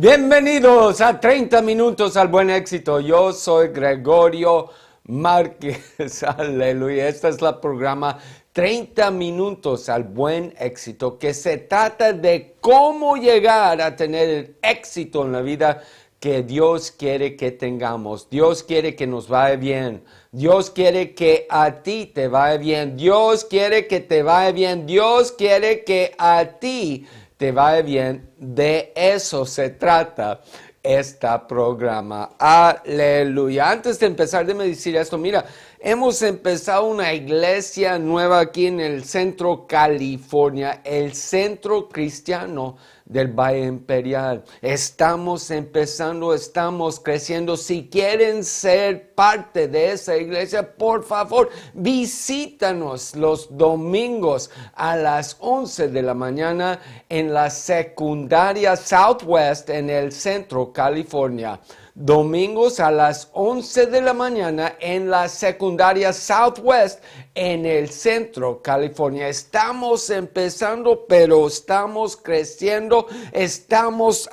Bienvenidos a 30 minutos al buen éxito. Yo soy Gregorio Márquez. Aleluya. Este es el programa 30 minutos al buen éxito, que se trata de cómo llegar a tener el éxito en la vida que Dios quiere que tengamos. Dios quiere que nos vaya bien. Dios quiere que a ti te vaya bien. Dios quiere que te vaya bien. Dios quiere que a ti te vaya bien. De eso se trata este programa. Aleluya. Antes de empezar, déjame decir esto. Mira, hemos empezado una iglesia nueva aquí en el centro California, el Centro Cristiano del Valle Imperial. Estamos empezando, estamos creciendo. Si quieren ser parte de esa iglesia, por favor, visítanos los domingos a las 11 de la mañana en la secundaria Southwest en el centro California. Domingos a las 11 de la mañana en la secundaria Southwest en el centro California. Estamos empezando, pero estamos creciendo. Estamos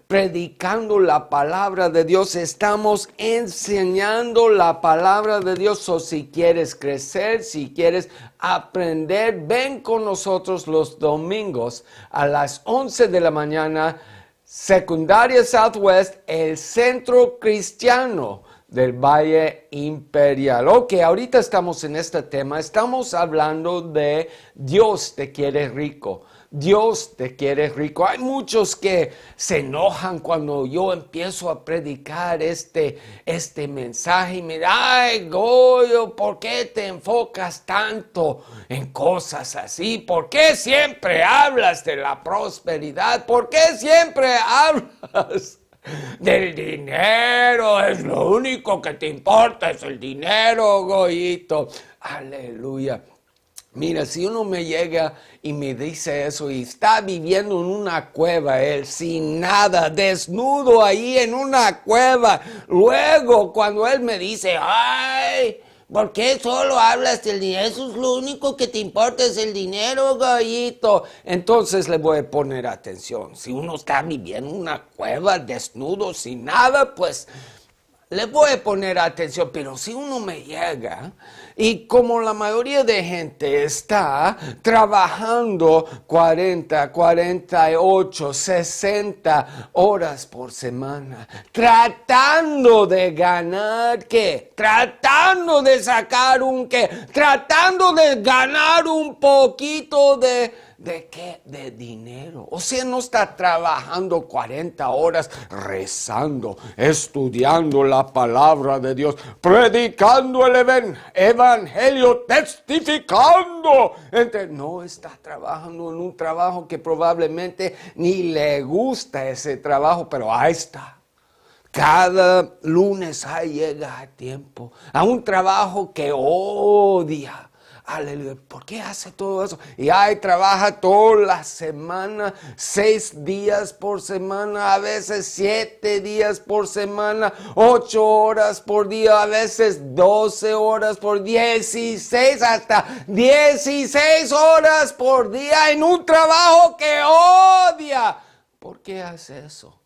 predicando la palabra de Dios. Estamos enseñando la palabra de Dios. O si quieres crecer, si quieres aprender, ven con nosotros los domingos a las 11 de la mañana. Secundaria Southwest, el Centro Cristiano del Valle Imperial. Ok, ahorita estamos en este tema, estamos hablando de Dios te quiere rico. Dios te quiere rico. Hay muchos que se enojan cuando yo empiezo a predicar este mensaje y me dicen, ay, Goyo, ¿por qué te enfocas tanto en cosas así? ¿Por qué siempre hablas de la prosperidad? ¿Por qué siempre hablas del dinero? Es lo único que te importa, es el dinero, Goyito. Aleluya. Mira, si uno me llega y me dice eso y está viviendo en una cueva, él sin nada, desnudo ahí en una cueva, luego cuando él me dice, ay, ¿por qué solo hablas del dinero? Eso es lo único que te importa, es el dinero, gallito. Entonces le voy a poner atención. Si uno está viviendo en una cueva, desnudo, sin nada, pues le voy a poner atención. Pero si uno me llega y como la mayoría de gente está trabajando 40, 48, 60 horas por semana, tratando de ganar, ¿qué? Tratando de sacar un ¿qué? Tratando de ganar un poquito ¿de qué? De dinero. O sea, no está trabajando 40 horas rezando, estudiando la palabra de Dios, predicando el evangelio, testificando. No está trabajando en un trabajo que probablemente ni le gusta ese trabajo, pero ahí está. Cada lunes ahí llega a tiempo a un trabajo que odia. Aleluya. ¿Por qué hace todo eso? Y ahí trabaja toda la semana, 6 días por semana, a veces 7 días por semana, 8 horas por día, a veces 12 horas por 16, hasta 16 horas por día en un trabajo que odia. ¿Por qué hace eso?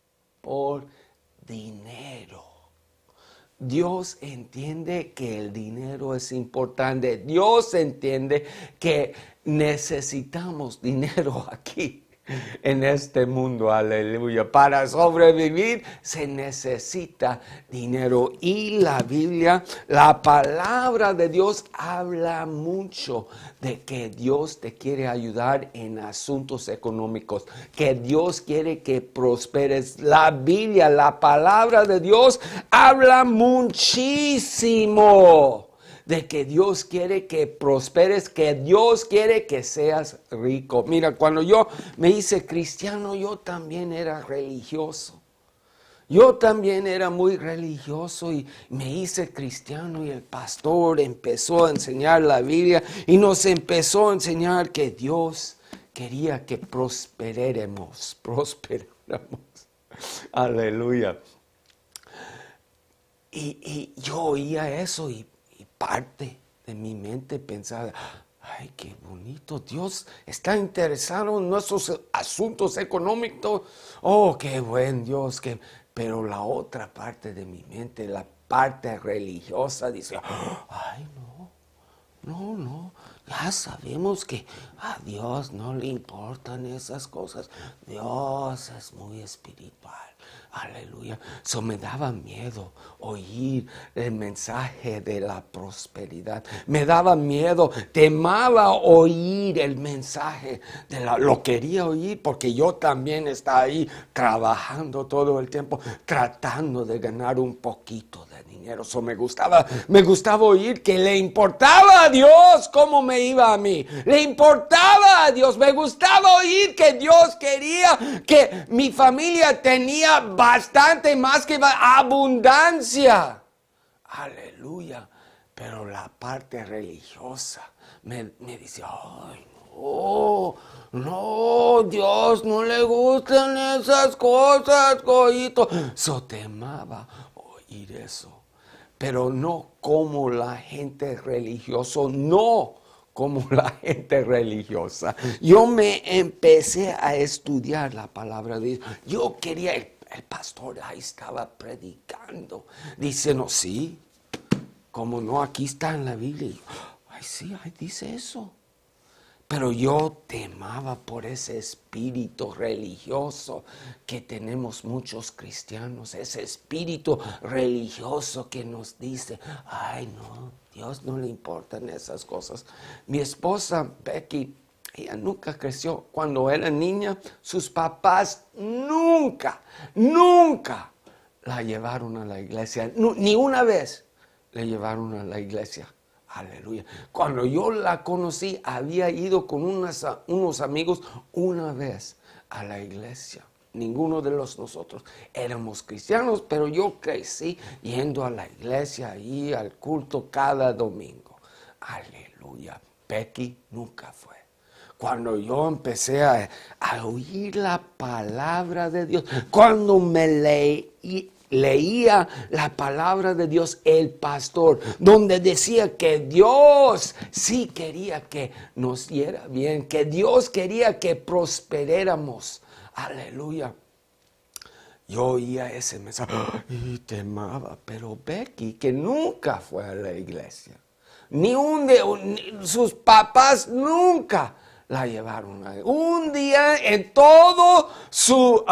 Por dinero. Dios entiende que el dinero es importante. Dios entiende que necesitamos dinero aquí en este mundo. Aleluya. Para sobrevivir se necesita dinero. Y la Biblia, la palabra de Dios habla mucho de que Dios te quiere ayudar en asuntos económicos, que Dios quiere que prosperes. La Biblia, la palabra de Dios habla muchísimo de que Dios quiere que prosperes, que Dios quiere que seas rico. Mira, cuando yo me hice cristiano, yo también era religioso. Yo también era muy religioso y me hice cristiano y el pastor empezó a enseñar la Biblia y nos empezó a enseñar que Dios quería que prosperáramos. Aleluya. Y yo oía eso y parte de mi mente pensaba, Ay, qué bonito. Dios está interesado en nuestros asuntos económicos. Oh, qué buen Dios. Pero la otra parte de mi mente, la parte religiosa, dice, ay, no. Ya sabemos que a Dios no le importan esas cosas. Dios es muy espiritual. Aleluya. Eso me daba miedo oír el mensaje de la prosperidad. Me daba miedo, temaba oír el mensaje lo quería oír porque yo también estaba ahí trabajando todo el tiempo, tratando de ganar un poquito de dinero. Eso me gustaba oír que le importaba a Dios cómo me iba a mí. Le importaba a Dios. Me gustaba oír que Dios quería que mi familia tenía bastante más que abundancia. Aleluya. Pero la parte religiosa me dice, ay, no, Dios no le gustan esas cosas, cojito. So temaba oír eso. Pero no como la gente religiosa, no como la gente religiosa. Yo me empecé a estudiar la palabra de Dios. Yo quería, el pastor ahí estaba predicando, diciendo, sí, como no, aquí está en la Biblia. Y yo, ay, sí, ahí dice eso. Pero yo temaba por ese espíritu religioso que tenemos muchos cristianos, ese espíritu religioso que nos dice, ay no, Dios no le importan esas cosas. Mi esposa Becky, ella nunca creció. Cuando era niña, sus papás nunca la llevaron a la iglesia, ni una vez le llevaron a la iglesia. Aleluya. Cuando yo la conocí, había ido con unos amigos una vez a la iglesia. Ninguno de nosotros éramos cristianos, pero yo crecí yendo a la iglesia ahí al culto cada domingo. Aleluya. Becky nunca fue. Cuando yo empecé a oír la palabra de Dios, cuando me leía la palabra de Dios, el pastor, donde decía que Dios sí quería que nos diera bien, que Dios quería que prosperáramos. Aleluya. Yo oía ese mensaje y temaba, pero Becky, que nunca fue a la iglesia, sus papás nunca la llevaron. Un día en todo su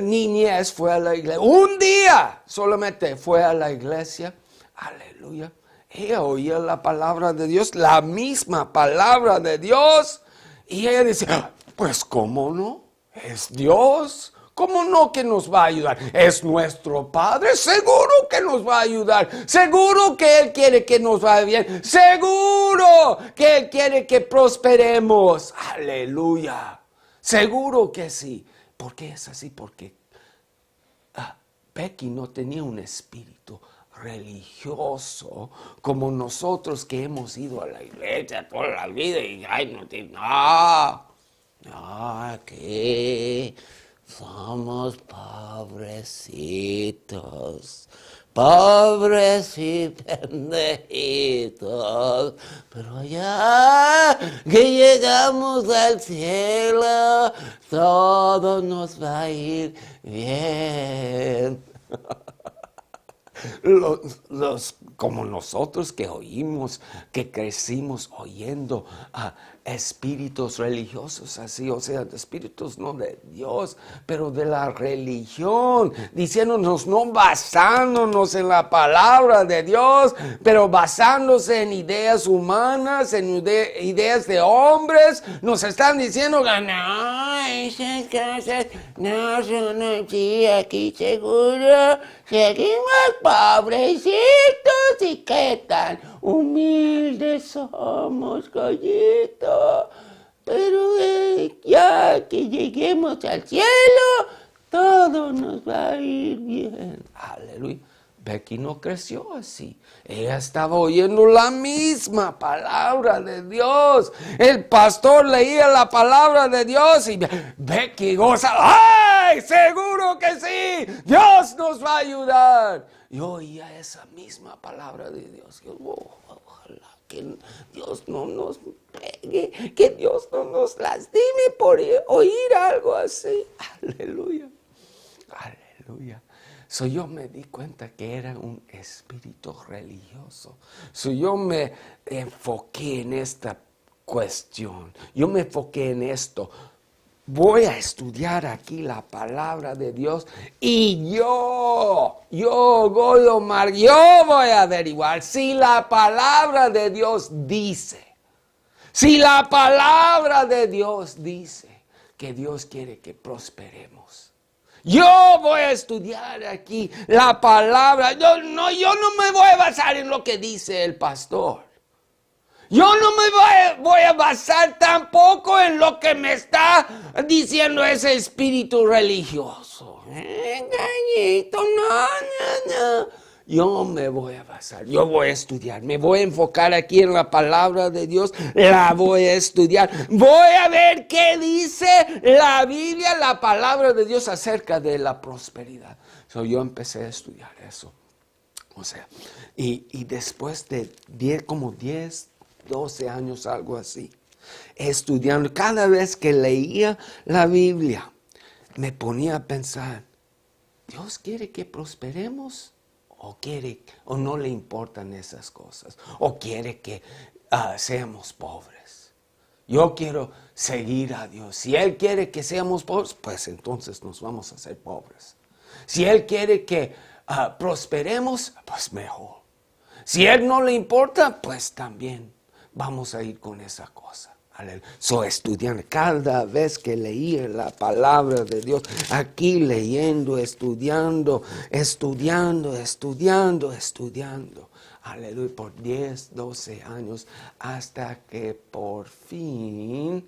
niñez fue a la iglesia. Un día solamente fue a la iglesia. Aleluya. Ella oía la palabra de Dios, la misma palabra de Dios. Y ella decía, pues ¿cómo no? Es Dios. ¿Cómo no que nos va a ayudar? Es nuestro Padre, seguro que nos va a ayudar. Seguro que Él quiere que nos vaya bien. Seguro que Él quiere que prosperemos. Aleluya. Seguro que sí. ¿Por qué es así? Porque Becky no tenía un espíritu religioso como nosotros que hemos ido a la iglesia toda la vida y ¿qué? Somos pobrecitos, pobres y pendejitos, pero ya que llegamos al cielo, todo nos va a ir bien. Como nosotros que oímos, que crecimos oyendo a espíritus religiosos así, o sea, espíritus no de Dios, pero de la religión, diciéndonos, no basándonos en la palabra de Dios, pero basándose en ideas humanas, en ideas de hombres, nos están diciendo que no, esas cosas no son así, aquí seguro seguimos pobrecitos y qué tan humildes somos, Goyito. Pero ya que lleguemos al cielo, todo nos va a ir bien. Aleluya. Becky no creció así. Ella estaba oyendo la misma palabra de Dios. El pastor leía la palabra de Dios y Becky goza. ¡Ay! Seguro que sí. Dios nos va a ayudar. Yo oía esa misma palabra de Dios. Yo, ojalá que Dios no nos pegue, que Dios no nos lastime por oír algo así. Aleluya, aleluya. Yo me di cuenta que era un espíritu religioso. Yo me enfoqué en esta cuestión. Yo me enfoqué en esto. Voy a estudiar aquí la palabra de Dios y Goyo Omar, yo voy a averiguar si la palabra de Dios dice. Si la palabra de Dios dice que Dios quiere que prosperemos. Yo voy a estudiar aquí la palabra. Yo no me voy a basar en lo que dice el pastor. Yo no me voy a basar tampoco en lo que me está diciendo ese espíritu religioso. Engañito, no. Yo me voy a basar, yo voy a estudiar, me voy a enfocar aquí en la palabra de Dios, la voy a estudiar. Voy a ver qué dice la Biblia, la palabra de Dios acerca de la prosperidad. Yo empecé a estudiar eso. O sea, y después de 10, 12 años, algo así, estudiando, cada vez que leía la Biblia, me ponía a pensar, ¿Dios quiere que prosperemos? ¿O no le importan esas cosas? ¿O quiere que seamos pobres? Yo quiero seguir a Dios. Si Él quiere que seamos pobres, pues entonces nos vamos a hacer pobres. Si Él quiere que prosperemos, pues mejor. Si a Él no le importa, pues también vamos a ir con esa cosa. Estudiando, cada vez que leía la palabra de Dios, aquí leyendo, estudiando. Aleluya, por 10, 12 años, hasta que por fin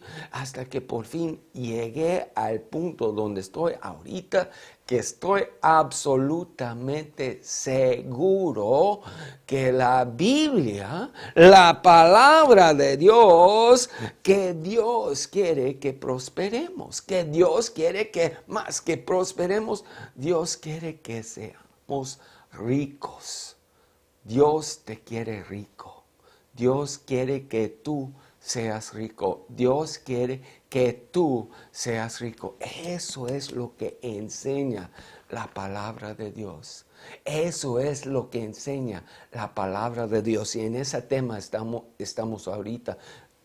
llegué al punto donde estoy ahorita, que estoy absolutamente seguro que la Biblia, la palabra de Dios, que Dios quiere que prosperemos, que Dios quiere que más que prosperemos, Dios quiere que seamos ricos. Dios te quiere rico. Dios quiere que tú seas rico. Dios quiere que tú seas rico. Eso es lo que enseña la palabra de Dios. Eso es lo que enseña la palabra de Dios. Y en ese tema estamos ahorita.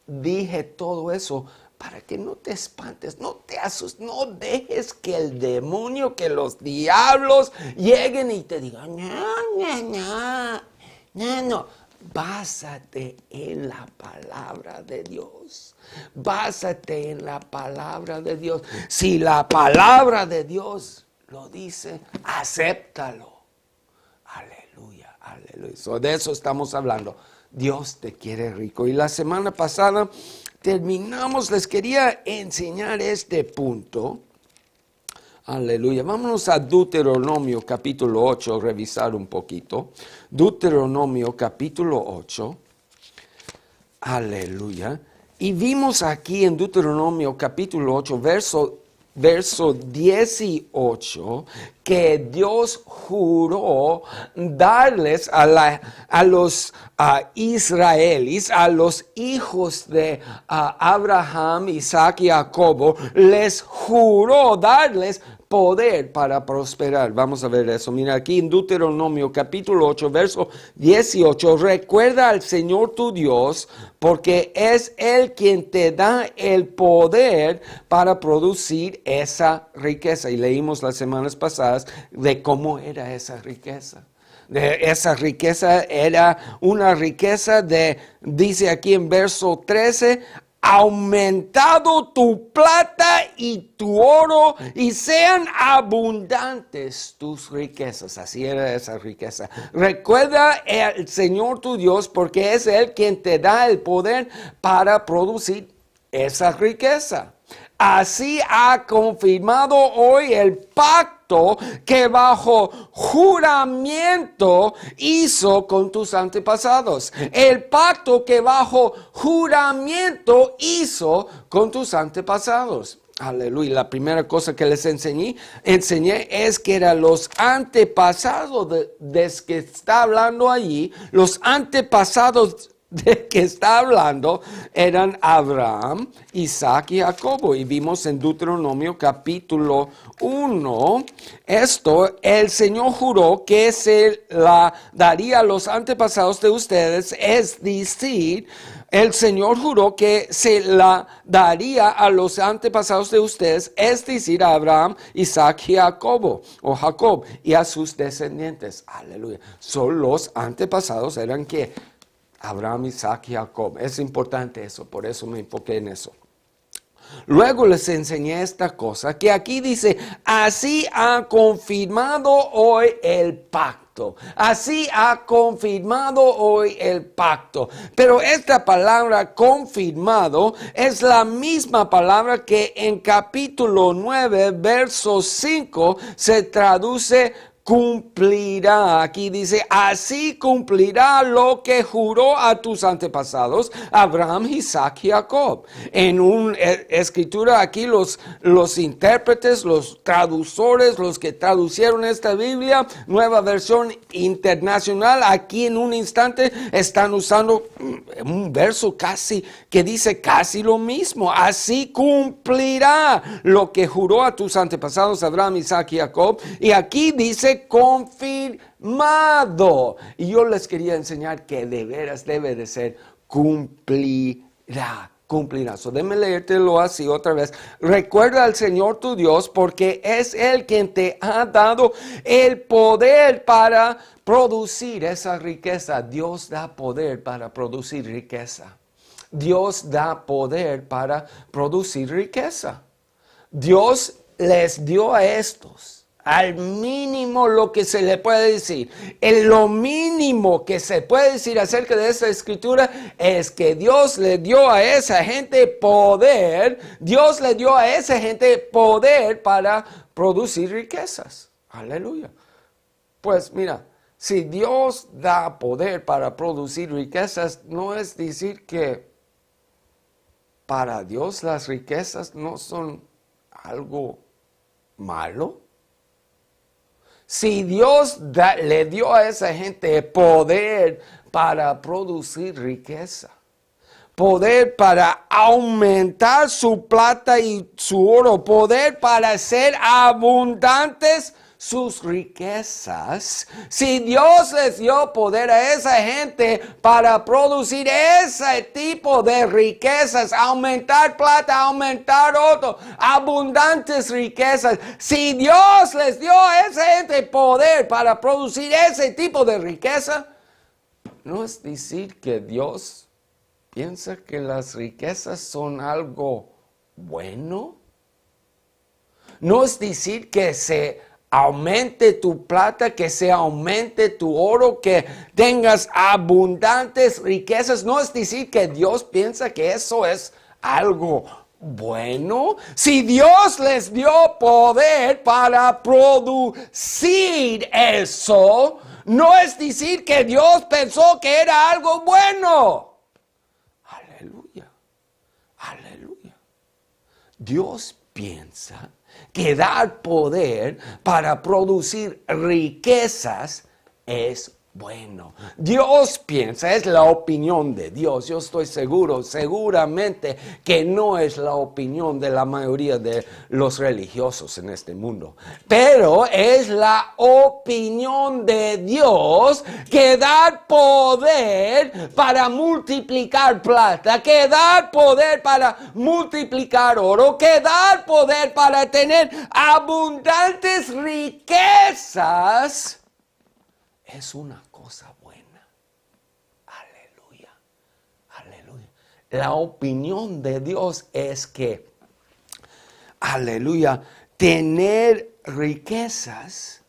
Dije todo eso para que no te espantes, no te asustes, no dejes que el demonio, que los diablos lleguen y te digan, no. Básate en la palabra de Dios. Básate en la palabra de Dios. Si la palabra de Dios lo dice, acéptalo. Aleluya. De eso estamos hablando. Dios te quiere rico. Y la semana pasada les quería enseñar este punto. Aleluya. Vámonos a Deuteronomio capítulo 8, revisar un poquito. Deuteronomio capítulo 8. Aleluya. Y vimos aquí en Deuteronomio capítulo 8, verso 18, que Dios juró darles a los israelíes, a los hijos de Abraham, Isaac y Jacobo, les juró darles poder para prosperar. Vamos a ver eso. Mira aquí en Deuteronomio capítulo 8, verso 18. Recuerda al Señor tu Dios, porque es Él quien te da el poder para producir esa riqueza. Y leímos las semanas pasadas de cómo era esa riqueza. Esa riqueza era una riqueza dice aquí en verso 13, aumentado tu plata y tu oro y sean abundantes tus riquezas. Así era esa riqueza. Recuerda al Señor tu Dios, porque es Él quien te da el poder para producir esa riqueza. Así ha confirmado hoy el pacto que bajo juramento hizo con tus antepasados. El pacto que bajo juramento hizo con tus antepasados. Aleluya. La primera cosa que les enseñé es que eran los antepasados de que está hablando allí, los antepasados de que está hablando eran Abraham, Isaac y Jacobo. Y vimos en Deuteronomio capítulo 1, el Señor juró que se la daría a los antepasados de ustedes, es decir, el Señor juró que se la daría a los antepasados de ustedes, es decir, a Abraham, Isaac y Jacobo, o Jacob, y a sus descendientes. Aleluya. Son los antepasados, eran que Abraham, Isaac y Jacob. Es importante eso, por eso me enfoqué en eso. Luego les enseñé esta cosa que aquí dice, así ha confirmado hoy el pacto. Así ha confirmado hoy el pacto. Pero esta palabra confirmado es la misma palabra que en capítulo 9, verso 5 se traduce cumplirá. Aquí dice, así cumplirá lo que juró a tus antepasados, Abraham, Isaac y Jacob. En una escritura aquí los intérpretes, los traductores, los que traducieron esta Biblia, nueva versión internacional, aquí en un instante están usando un verso casi que dice casi lo mismo. Así cumplirá lo que juró a tus antepasados, Abraham, Isaac y Jacob. Y aquí dice confirmado. Y yo les quería enseñar que de veras debe de ser cumplirá. Cumplirá. So, déjame leértelo así otra vez. Recuerda al Señor tu Dios, porque es Él quien te ha dado el poder para producir esa riqueza. Dios da poder para producir riqueza. Dios da poder para producir riqueza. Dios les dio a estos al mínimo lo que se le puede decir. Lo mínimo que se puede decir acerca de esta escritura es que Dios le dio a esa gente poder. Dios le dio a esa gente poder para producir riquezas. Aleluya. Pues mira, si Dios da poder para producir riquezas, no es decir que para Dios las riquezas no son algo malo. Si Dios le dio a esa gente poder para producir riqueza, poder para aumentar su plata y su oro, poder para hacer abundantes sus riquezas. Si Dios les dio poder a esa gente para producir ese tipo de riquezas, aumentar plata, aumentar oro, abundantes riquezas. Si Dios les dio a esa gente poder para producir ese tipo de riqueza, no es decir que Dios piensa que las riquezas son algo bueno. No es decir que se aumente tu plata, que se aumente tu oro, que tengas abundantes riquezas. No es decir que Dios piensa que eso es algo bueno. Si Dios les dio poder para producir eso, no es decir que Dios pensó que era algo bueno. Aleluya. Aleluya. Dios piensa que dar poder para producir riquezas es bueno. Dios piensa, es la opinión de Dios. Yo estoy seguramente que no es la opinión de la mayoría de los religiosos en este mundo. Pero es la opinión de Dios que dar poder para multiplicar plata, que dar poder para multiplicar oro, que dar poder para tener abundantes riquezas es una cosa buena. Aleluya. Aleluya. La opinión de Dios es que, aleluya, tener riquezas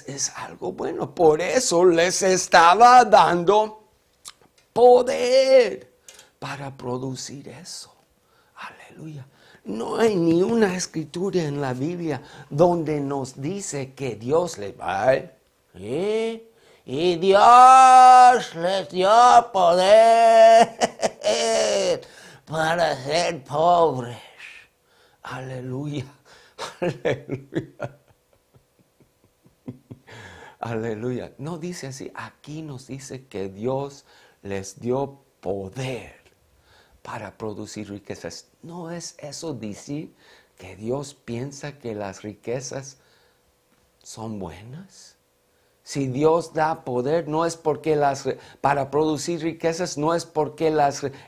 es algo bueno. Por eso les estaba dando poder para producir eso. Aleluya. No hay ni una escritura en la Biblia donde nos dice que Dios les va a... Y Dios les dio poder para ser pobres. Aleluya. Aleluya. Aleluya. No dice así. Aquí nos dice que Dios les dio poder para producir riquezas. No es eso decir que Dios piensa que las riquezas son buenas. Si Dios da poder, no es porque para producir riquezas, no es porque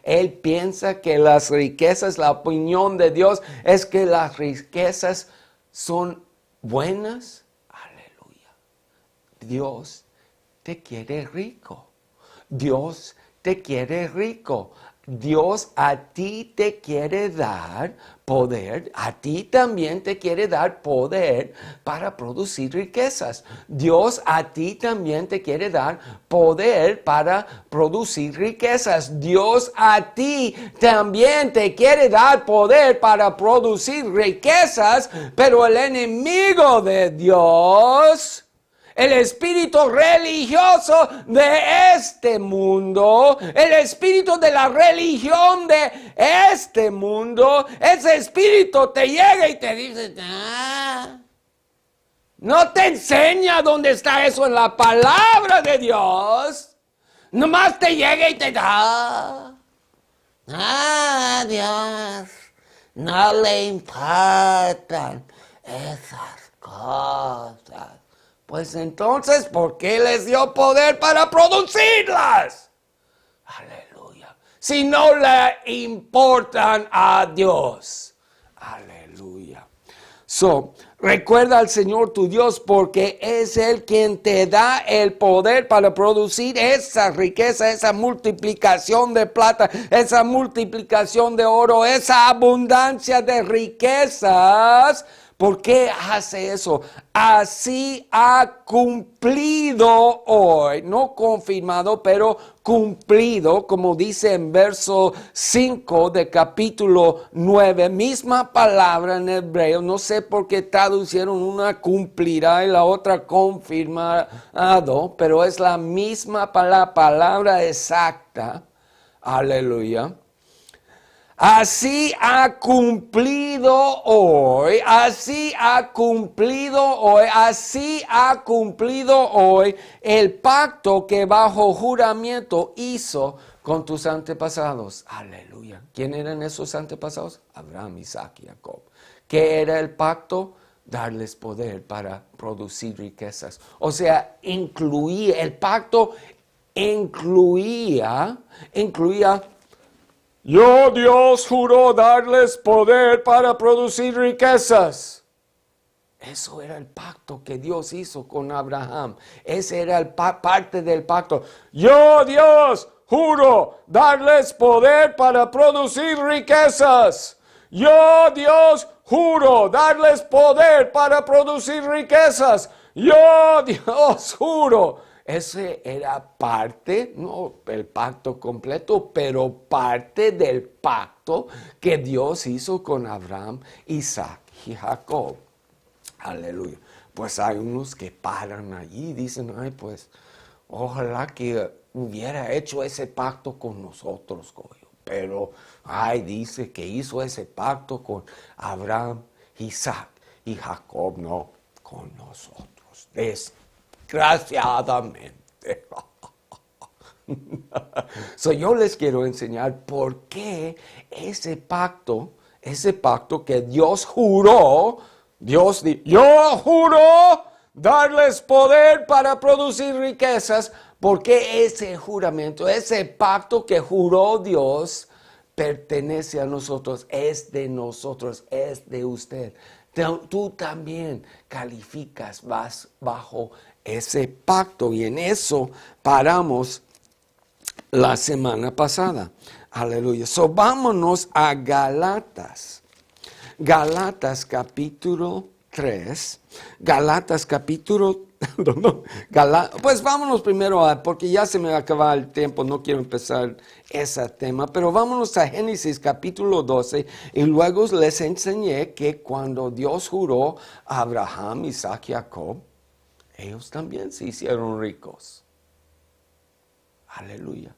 Él piensa que las riquezas, la opinión de Dios es que las riquezas son buenas. Aleluya. Dios te quiere rico. Dios te quiere rico. Dios a ti te quiere dar poder, a ti también te quiere dar poder para producir riquezas. Dios a ti también te quiere dar poder para producir riquezas. Dios a ti también te quiere dar poder para producir riquezas, pero el enemigo de Dios, el espíritu religioso de este mundo, el espíritu de la religión de este mundo, ese espíritu te llega y te dice, no te enseña dónde está eso en la palabra de Dios. Nomás te llega y te da. Dios, no le importan esas cosas. Pues entonces, ¿por qué les dio poder para producirlas? Aleluya. Si no le importan a Dios. Aleluya. Recuerda al Señor tu Dios porque es Él quien te da el poder para producir esa riqueza, esa multiplicación de plata, esa multiplicación de oro, esa abundancia de riquezas. ¿Por qué hace eso? Así ha cumplido hoy, no confirmado, pero cumplido, como dice en verso 5 de capítulo 9, misma palabra en hebreo, no sé por qué traducieron una cumplirá y la otra confirmado, pero es la misma palabra exacta, aleluya. Así ha cumplido hoy el pacto que bajo juramento hizo con tus antepasados. Aleluya. ¿Quién eran esos antepasados? Abraham, Isaac y Jacob. ¿Qué era el pacto? Darles poder para producir riquezas. O sea, el pacto incluía yo, Dios, juró darles poder para producir riquezas. Eso era el pacto que Dios hizo con Abraham. Ese era parte del pacto. Yo, Dios, juro darles poder para producir riquezas. Yo, Dios, juro darles poder para producir riquezas. Yo, Dios, juro. Ese era parte, no el pacto completo, pero parte del pacto que Dios hizo con Abraham, Isaac y Jacob. Aleluya. Pues hay unos que paran allí y dicen, ay, pues, ojalá que hubiera hecho ese pacto con nosotros, Goyo. Pero, ay, dice que hizo ese pacto con Abraham, Isaac y Jacob, no con nosotros. Desgraciadamente. Yo les quiero enseñar por qué ese pacto que Dios juró, yo juro darles poder para producir riquezas, porque ese juramento, ese pacto que juró Dios, pertenece a nosotros, es de nosotros, es de usted. Tú también calificas, vas bajo ese pacto y en eso paramos la semana pasada. Aleluya. Vámonos a Galatas. Galatas capítulo 3. Galatas capítulo... pues vámonos primero porque ya se me acaba el tiempo, no quiero empezar ese tema, pero vámonos a Génesis capítulo 12 y luego les enseñé que cuando Dios juró a Abraham, Isaac y Jacob, ellos también se hicieron ricos. Aleluya.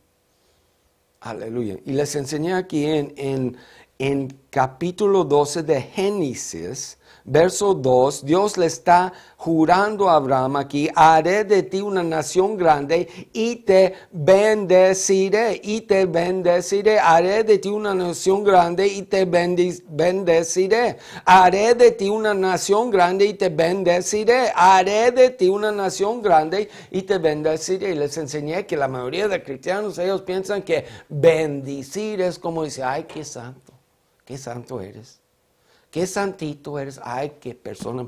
Aleluya. Y les enseñé aquí en en capítulo 12 de Génesis, verso 2, Dios le está jurando a Abraham aquí: haré de ti una nación grande y te bendeciré, haré de ti una nación grande y te bendeciré, haré de ti una nación grande y te bendeciré, haré de ti una nación grande y te bendeciré. Y les enseñé que la mayoría de cristianos, ellos piensan que bendecir es como dice: ay, qué santo eres. Qué santito eres, ay, qué persona,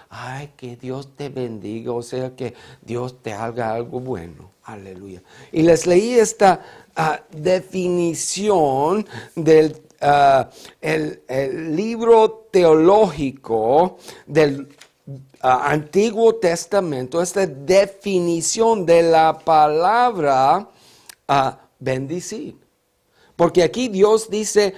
ay, que Dios te bendiga, o sea, que Dios te haga algo bueno, aleluya. Y les leí esta definición del el libro teológico del Antiguo Testamento, esta definición de la palabra bendecir. Porque aquí Dios dice: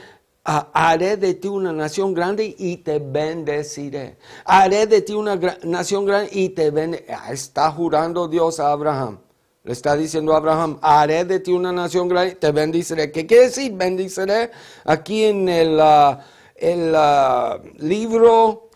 haré de ti una nación grande y te bendeciré. Haré de ti una nación grande y te bendeciré. Está jurando Dios a Abraham. Le está diciendo a Abraham: haré de ti una nación grande y te bendeciré. ¿Qué quiere decir bendeciré? Aquí en el libro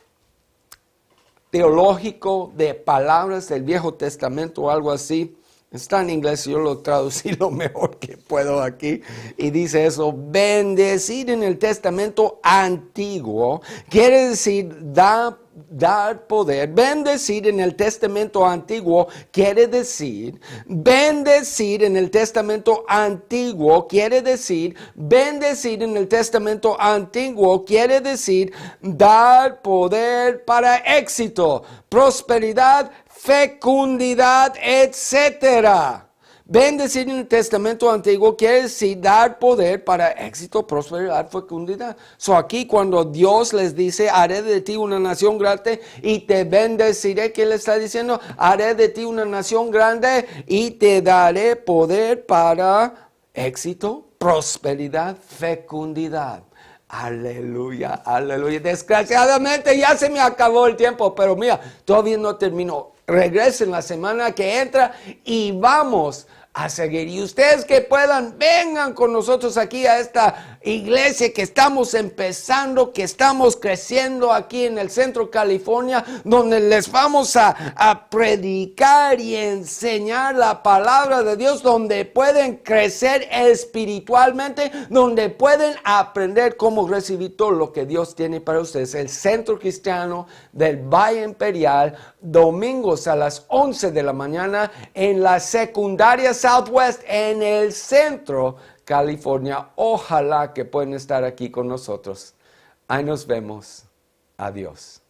teológico de palabras del Viejo Testamento o algo así. Está en inglés, yo lo traducí lo mejor que puedo aquí. Y dice eso: bendecir en el Testamento Antiguo quiere decir dar poder. Bendecir en el Testamento Antiguo quiere decir, bendecir en el Testamento Antiguo quiere decir, bendecir en el Testamento Antiguo quiere decir dar poder para éxito, prosperidad, fecundidad, etcétera. Bendecir en el Testamento Antiguo quiere decir dar poder para éxito, prosperidad, fecundidad. Aquí cuando Dios les dice: haré de ti una nación grande y te bendeciré, ¿qué le está diciendo? Haré de ti una nación grande y te daré poder para éxito, prosperidad, fecundidad. Aleluya, aleluya. Desgraciadamente ya se me acabó el tiempo, pero mira, todavía no terminó. Regresen la semana que entra y vamos a seguir. Y ustedes que puedan, vengan con nosotros aquí a esta iglesia que estamos empezando, que estamos creciendo aquí en el centro de California, donde les vamos a predicar y enseñar la palabra de Dios, donde pueden crecer espiritualmente, donde pueden aprender cómo recibir todo lo que Dios tiene para ustedes. El Centro Cristiano del Valle Imperial, domingos a las 11 de la mañana en la secundaria Southwest en el centro California. Ojalá que puedan estar aquí con nosotros. Ahí nos vemos. Adiós.